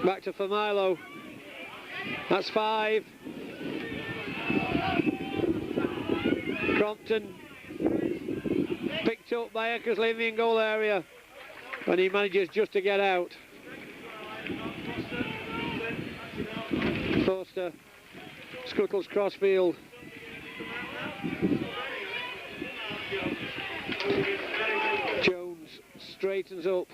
Back to Milo. That's 5. Crompton picked up by Eckersley in the goal area, and he manages just to get out. Forster scuttles crossfield. Jones straightens up.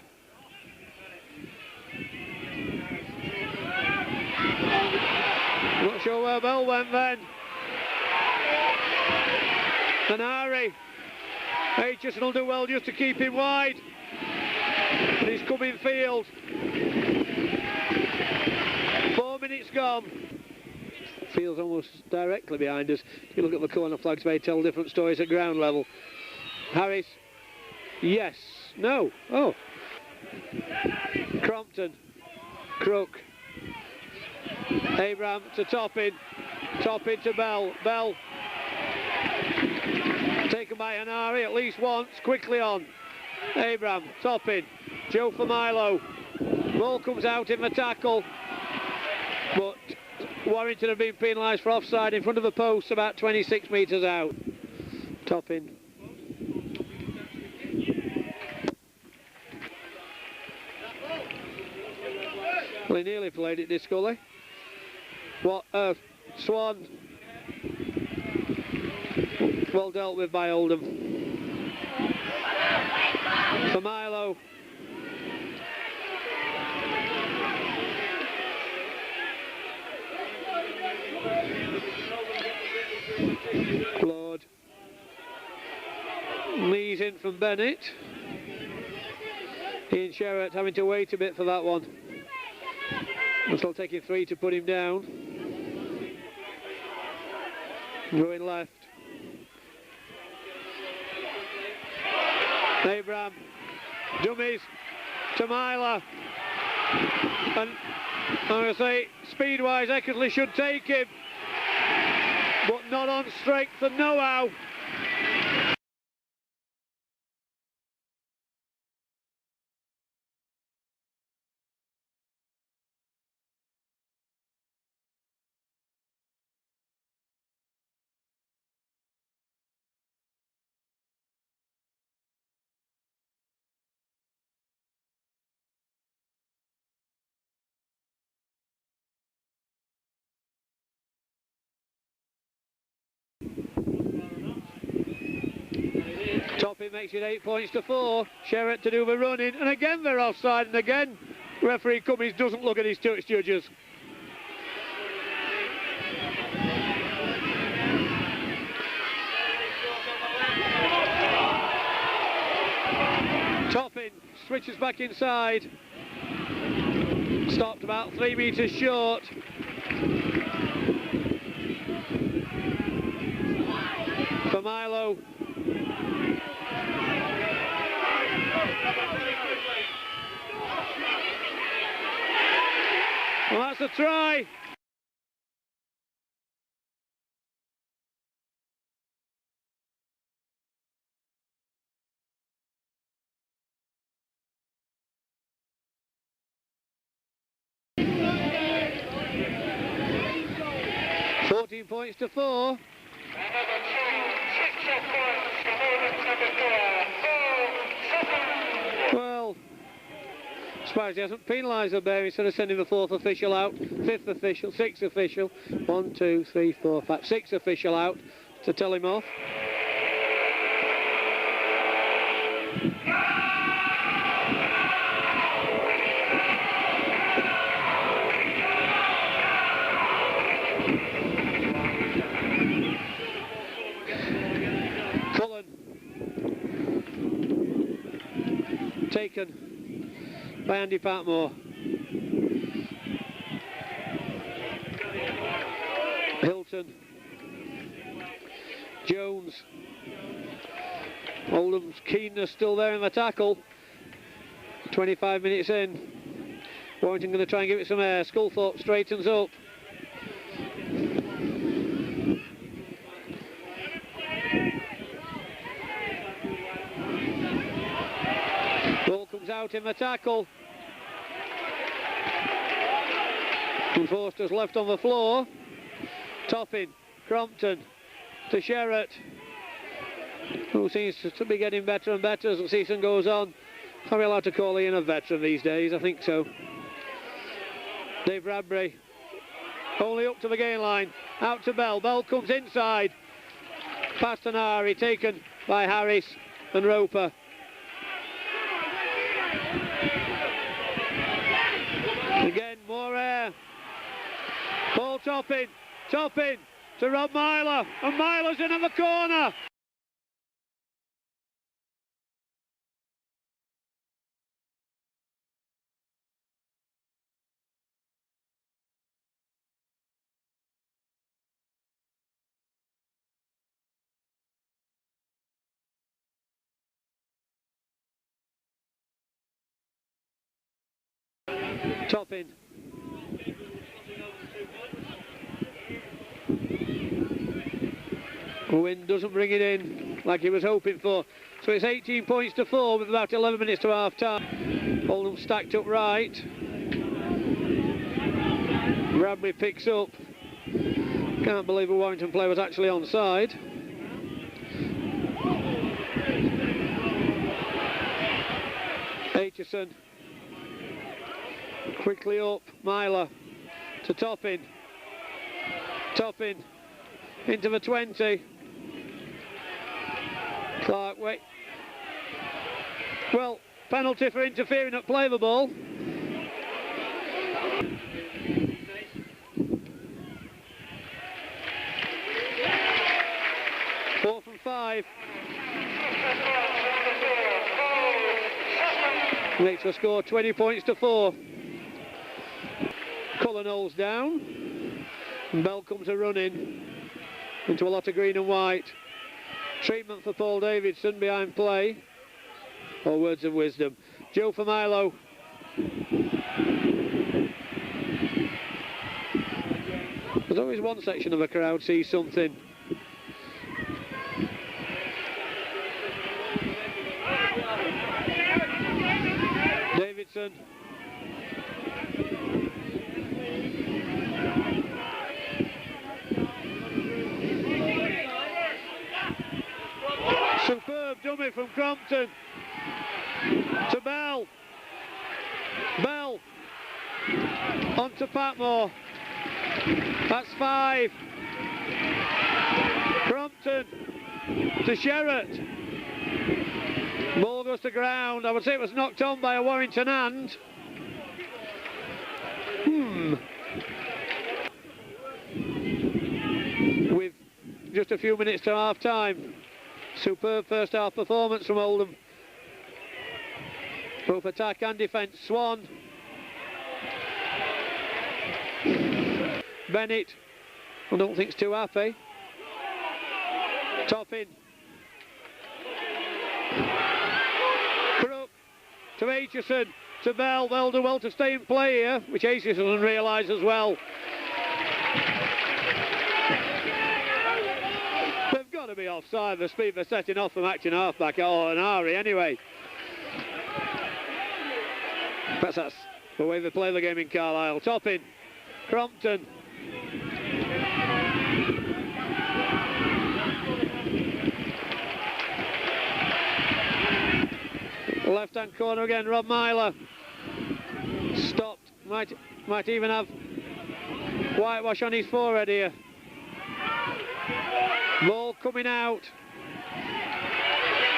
Not sure where Bell went then. And Harry. Aitchison will do well just to keep him wide. And he's coming field. 4 minutes gone. Field's almost directly behind us. If you look at the corner flags, they tell different stories at ground level. Harris. Yes. No. Oh. Crompton. Crook. Abraham to Toppin. Toppin to Bell. Bell. Taken by Hanari at least once. Quickly on. Abraham. Toppin. Joe for Milo. Ball comes out in the tackle. But Warrington have been penalised for offside in front of the post about 26 metres out. Toppin. Well, he nearly played it, did Scully? What? Swan. Well dealt with by Oldham. For Milo. Lord. Lee's in from Bennett. Ian Sherratt having to wait a bit for that one. Still taking 3 to put him down. Going left. Abraham. Dummies to Myler. And I'm going to say, speed-wise, Eckersley should take him. But not on strength and know-how. Toppin makes it 8 points to 4. Sherratt to do the running, and again they're offside, and again referee Cummings doesn't look at his touch judges. Toppin switches back inside. Stopped about 3 metres short. For Milo. Well, that's a try. Points to 4. Well, surprised he hasn't penalised the bear instead of sending the 4th official out, 5th official, 6th official, 1, 2, 3, 4, 5, 6th official out to tell him off. Taken by Andy Patmore. Hilton. Jones. Oldham's keenness still there in the tackle. 25 minutes in. Warrington going to try and give it some air. Sculthorpe straightens up. Ball comes out in the tackle. And Forster's left on the floor. Topping, Crompton to Sherratt, who seems to be getting better and better as the season goes on. Are we allowed to call Ian a veteran these days? I think so. Dave Bradbury, only up to the gain line, out to Bell. Bell comes inside, past Tanari, taken by Harris and Roper. Again, more air. Paul Topping to Rob Myler, and Myler's in at the corner. Topping. Wynne doesn't bring it in like he was hoping for. So it's 18 points to 4 with about 11 minutes to half time. Oldham stacked up right. Bradbury picks up. Can't believe a Warrington player was actually onside. Aitchison. Quickly up, Myler to Topping. Topping into the 20. Clark, wait. Well, penalty for interfering at play the ball. Fourth and 5. Makes the score 20 points to 4. Cullenall's down. And Bell comes a running into a lot of green and white. Treatment for Paul Davidson behind play. Or words of wisdom. Joe for Milo. There's always one section of a crowd sees something. Davidson. Superb dummy from Crompton to Bell. Bell on to Patmore. That's 5. Crompton to Sherratt. Ball goes to ground. I would say it was knocked on by a Warrington hand. With just a few minutes to half time. Superb first half performance from Oldham. Both attack and defence. Swan. Bennett, I don't think he's too happy. Topping. Crook to Aitchison, to Bell. Bell do well to stay in play here, which Aitchison doesn't realise as well. They've got to be offside. The speed they're setting off from acting halfback, or an Ari anyway. Perhaps that's the way they play the game in Carlisle. Topping, Crompton. Left hand corner again, Rob Myler. Stopped. Might even have whitewash on his forehead here. Ball coming out.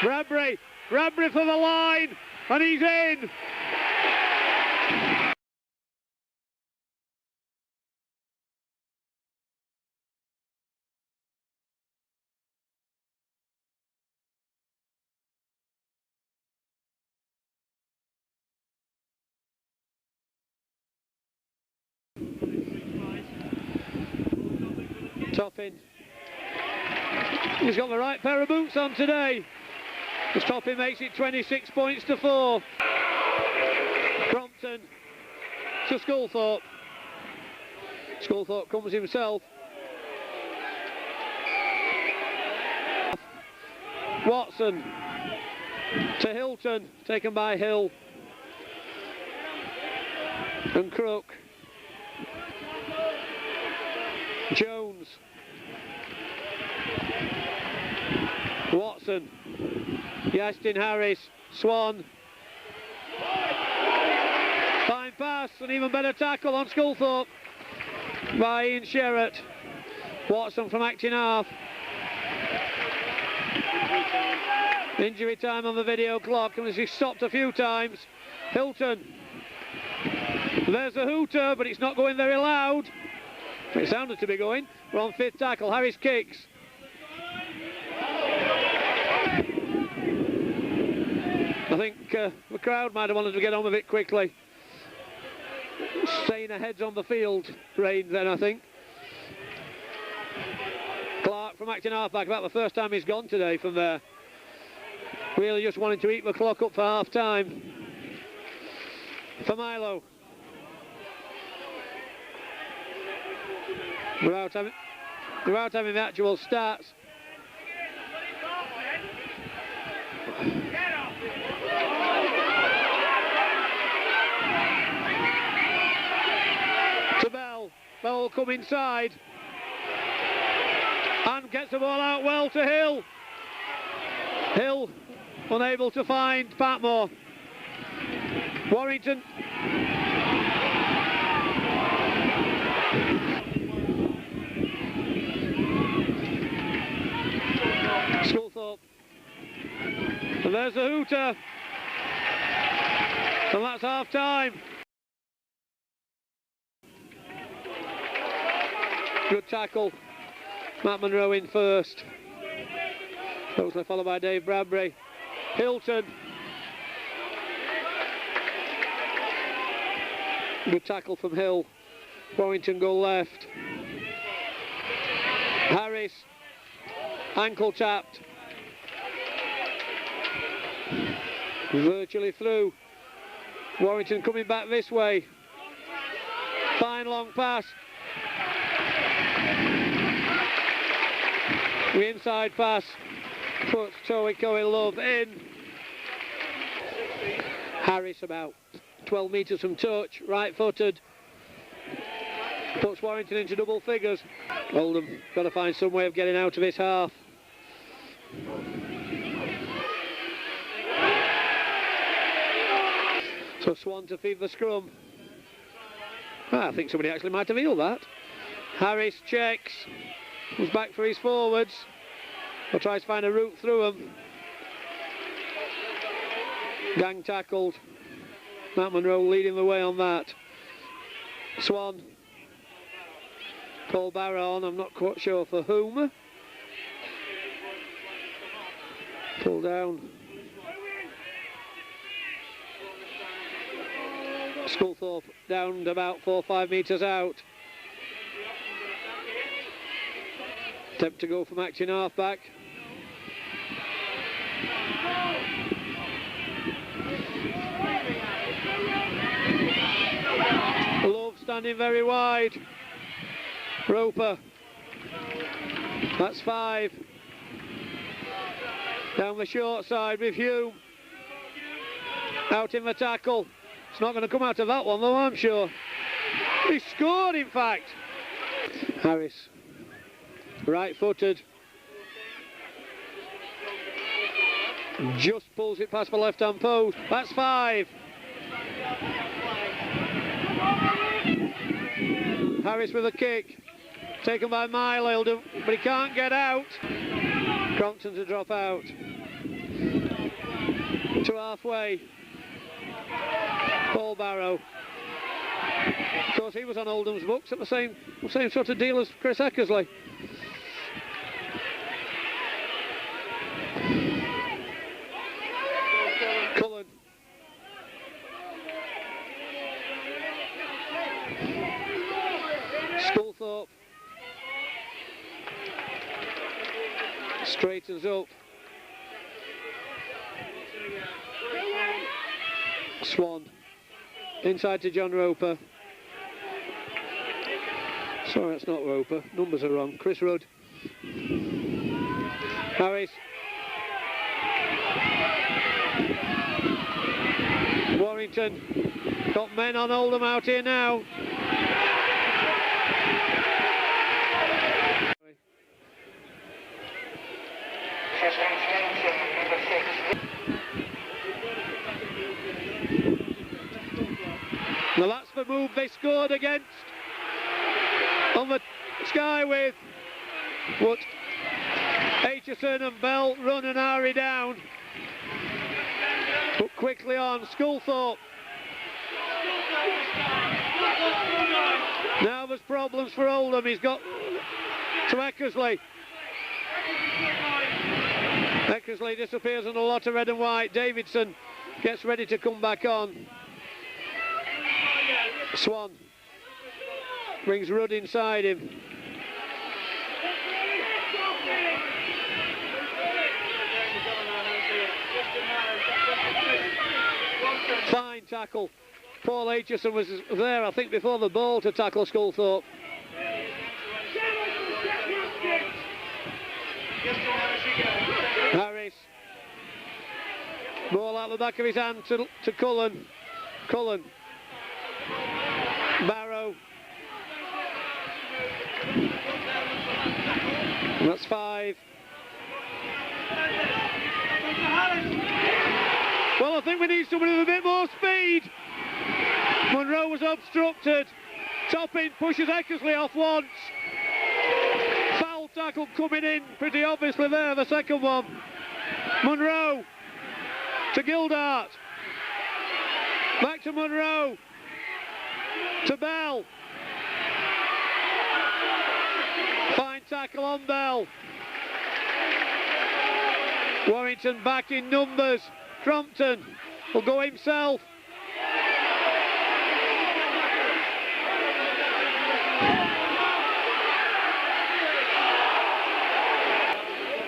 Bradbury for the line, and he's in. Topping. He's got the right pair of boots on today. As Topping makes it 26 points to 4. Crompton to Sculthorpe. Sculthorpe comes himself. Watson to Hilton, taken by Hill. And Crook. Jones. Watson. Yastin Harris. Swan. Fine pass, an even better tackle on Sculthorpe by Ian Sherratt. Watson from acting half. Injury time on the video clock, and as he stopped a few times. Hilton. There's a hooter, but it's not going very loud. It sounded to be going. We're on 5th tackle. Harris kicks. I think the crowd might have wanted to get on with it quickly. Staying ahead's on the field reigns then, I think. Clark from acting half-back, about the first time he's gone today from there. Really just wanting to eat the clock up for half-time. For Milo. Without having the actual stats. To Bell. Bell will come inside. And gets the ball out well to Hill. Hill unable to find Patmore. Warrington. Sculthorpe. And there's the hooter. And that's half time. Good tackle. Matt Monroe in first. Closely followed by Dave Bradbury. Hilton. Good tackle from Hill. Warrington go left. Harris. Ankle tapped. Virtually through. Warrington coming back this way. Fine long pass. The inside pass puts Toiko Love in. Harris about 12 metres from touch, right-footed. Puts Warrington into double figures. Oldham got to find some way of getting out of this half. So Swan to feed the scrum. I think somebody actually might have healed that. Harris checks. Comes back for his forwards. Or tries to find a route through them. Gang tackled. Matt Monroe leading the way on that. Swan. Paul Barron, I'm not quite sure for whom. Pull down. Sculthorpe down about 4 or 5 metres out. Attempt to go from acting half-back. Love standing very wide. Roper. That's 5. Down the short side with Hume. Out in the tackle. It's not going to come out of that one though, I'm sure. He scored, in fact. Harris. Right-footed. Just pulls it past the left-hand post. That's 5. Harris with a kick. Taken by Mile, but he can't get out. Crompton to drop out. To halfway. Paul Barrow. Of course, he was on Oldham's books at the same sort of deal as Chris Eckersley. Cullen. Sculthorpe. Straightens up. Swan. Inside to John Roper. Sorry, that's not Roper. Numbers are wrong. Chris Rudd. Harris. Warrington. Got men on Oldham out here now. Now that's the move they scored against on the sky with. But Aitchison and Bell run and hurry down. But quickly on, Sculthorpe. Now there's problems for Oldham. He's got to Eckersley. Eckersley disappears on a lot of red and white. Davidson gets ready to come back on. Swan brings Rudd inside him. Fine tackle. Paul Aitchison was there, I think, before the ball to tackle Sculthorpe. Harris. Ball out the back of his hand to Cullen. Cullen. Barrow. That's 5. Well, I think we need somebody with a bit more speed. Munro was obstructed. Toppin pushes Eckersley off once. Foul tackle coming in pretty obviously there, the second one. Munro to Gildart. Back to Munro. To Bell. Fine tackle on Bell. Warrington back in numbers. Crompton will go himself.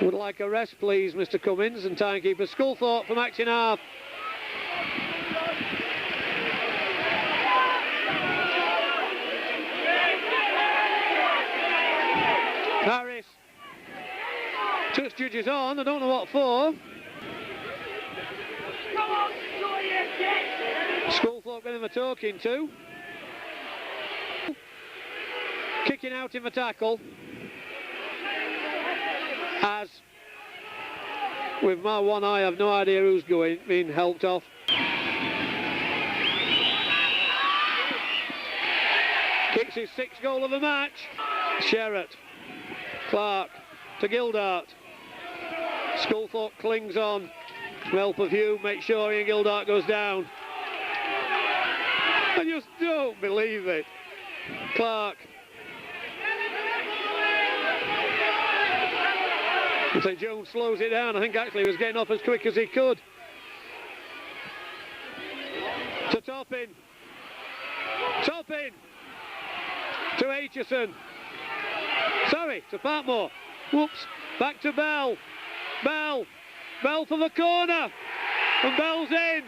Would like a rest, please, Mr. Cummins and timekeeper. Sculthorpe from acting half. Harris. Touch judges on, I don't know what for. Sculthorpe getting the talking to. Kicking out in the tackle. As with my one eye, I have no idea who's being helped off. Kicks his 6th goal of the match. Sherratt. Clark to Gildart. Sculthorpe clings on. Help of Hugh, make sure Ian Gildart goes down. I just don't believe it. Clark. St Jones slows it down. I think actually he was getting off as quick as he could. To Toppin. Toppin. To Aitchison. Sorry, to Patmore. Whoops. Back to Bell. Bell. Bell for the corner. And Bell's in.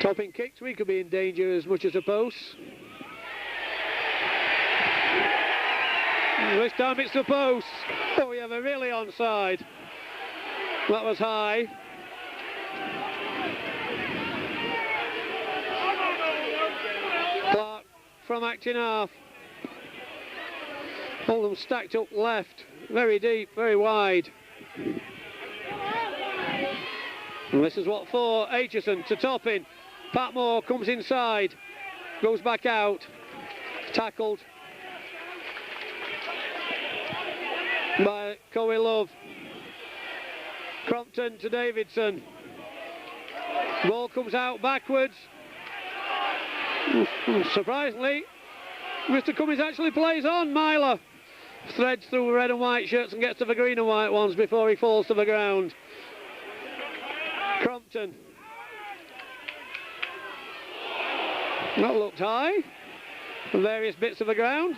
Topping kicks, we could be in danger as much as a post. This time it's the post. Oh, yeah, they're really onside. That was high. Clark from acting half. Oldham stacked up left. Very deep, very wide. And this is what for. Aitchison to Toppin. Patmore comes inside, goes back out, tackled by Coe Love. Crompton to Davidson. Ball comes out backwards. Surprisingly, Mr. Cummins actually plays on. Myler threads through red and white shirts and gets to the green and white ones before he falls to the ground. Crompton. That looked high on various bits of the ground.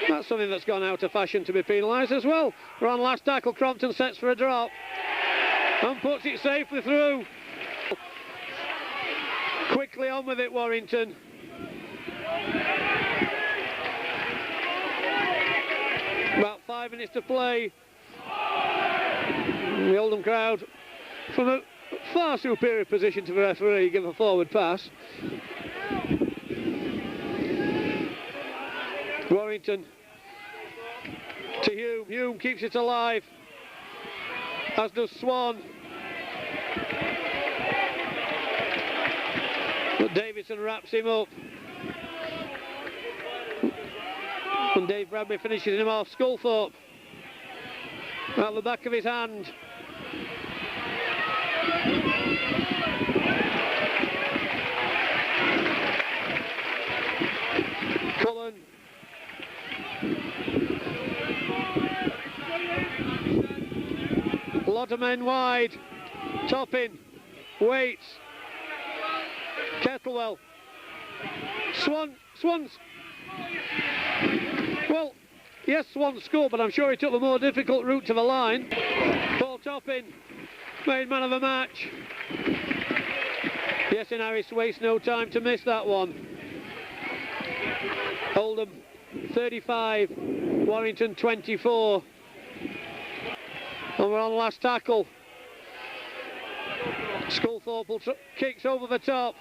That's something that's gone out of fashion to be penalised as well. We're on last tackle. Crompton sets for a drop. and puts it safely through. Quickly on with it, Warrington. About 5 minutes to play. The Oldham crowd, from a far superior position to the referee, give a forward pass. Warrington to Hume. Hume keeps it alive, as does Swan. But Davidson wraps him up. And Dave Bradbury finishes him off. Sculthorpe at the back of his hand. Cullen. A lot of men wide. Topping. Waits. Kettlewell. Swan's. Well, yes, Swan scored, but I'm sure he took the more difficult route to the line. Paul Topping, made man of the match. Yes, and Harris wastes no time to miss that one. Oldham 35, Warrington 24. And we're on last tackle. Sculthorpe kicks over the top.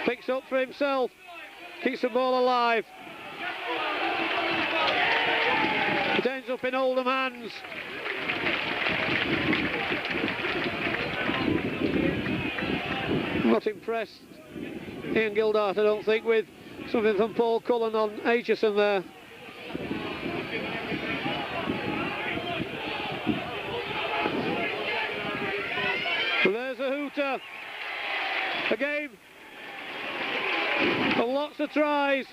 Picks up for himself. Keeps the ball alive. It ends up in Oldham hands. Not impressed, Ian Gildart, I don't think, with something from Paul Cullen on Aitchison there. So there's a hooter. A game of lots of tries.